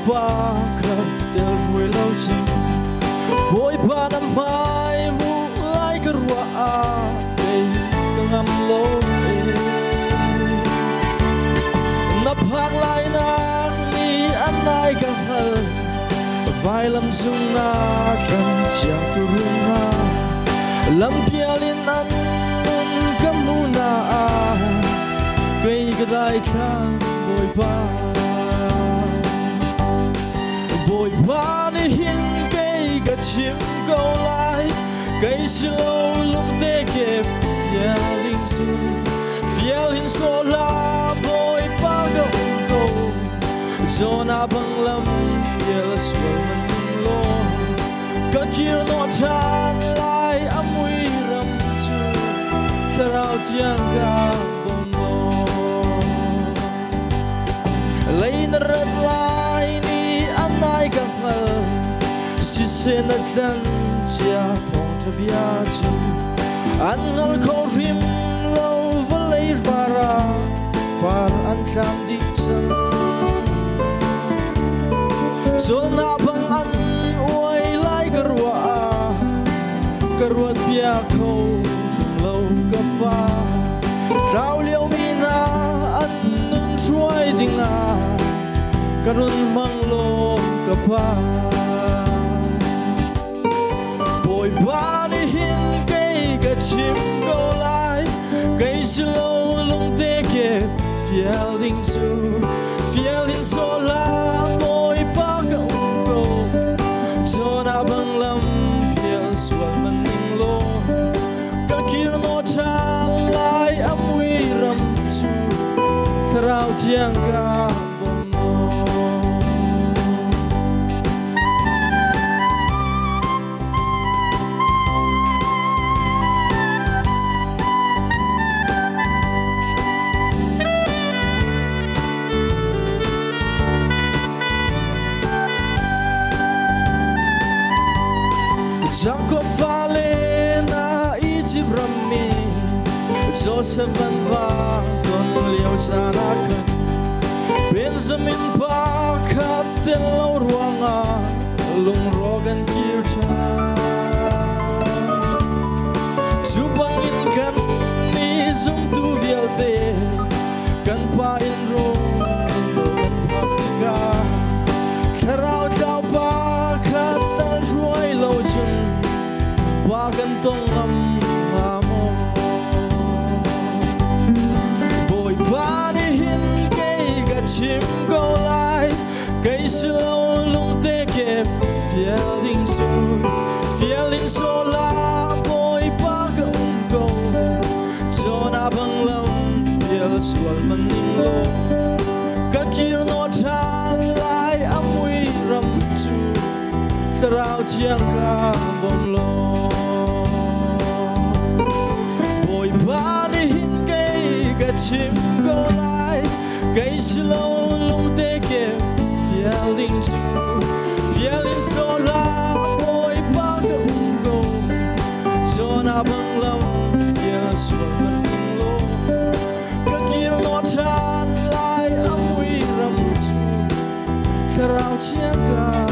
pa khát tel ruồi lâu chân bôi pa năm mai mu lai cái rùa cây cái ngâm lô nắp hàng lai nát ni anh ai cái hal vai lam dung na chân chia tu rung na lam pialin an kamu na cây cái đại thang bồi ba ni hin cây cái chim câu lại cây xì lâu lúc tê kẹp phía linh số la bồi ba cái câu cho na bằng lâm phía xuôi mình lo cái kia nó tràn lại ấm uy rầm chu sao tiếng ca lấy nó rất lại ni anh ai càng ngờ si sen ở chân chia thong cho bia chu anh ngờ khâu rim lâu vẫn lấy bara par anh chẳng đi chân cho na bằng anh ôi lại cái ruột bia khâu rim lâu cái pa trao liêu mina anh nun chuối ding karun manglo kapa bồi ba ni hin cây cái chim câu lại cây slow lung tê kẹp phía linh số la bồi ba cái câu cho na băng lâm phía xuân mình ninh lo cái kia nó tràn lại ấm uy rầm chu rao tiếng ca chẳng có pha lên Egypt rami Joseph van va con liêu cha na khan Benjamin pa khát tên lâu ruanga lung rogan kirta chu bangin kan ni zum tu vialte kan pa in rong kan praktika kharau chau pa khát ta ruai lâu chun qua gần tông ngầm ngamo bồi ba đi hin cây gà chim câu lại cây slow lung tê kẹp phía linh số la bồi ba cái câu cho na bằng lâm phía xuân mình ninh lo cái kia nó tràn lại ấm uy rầm chu rao tiếng ca bom lo bồi ba đi hin cây cái chim câu lại cây slow lung tê kẹp phía linh số la bồi ba cái câu cho na băng lâm phía xuân mình ninh lo cái kia nó tràn lại ấm uy rầm chu rao tiếng ca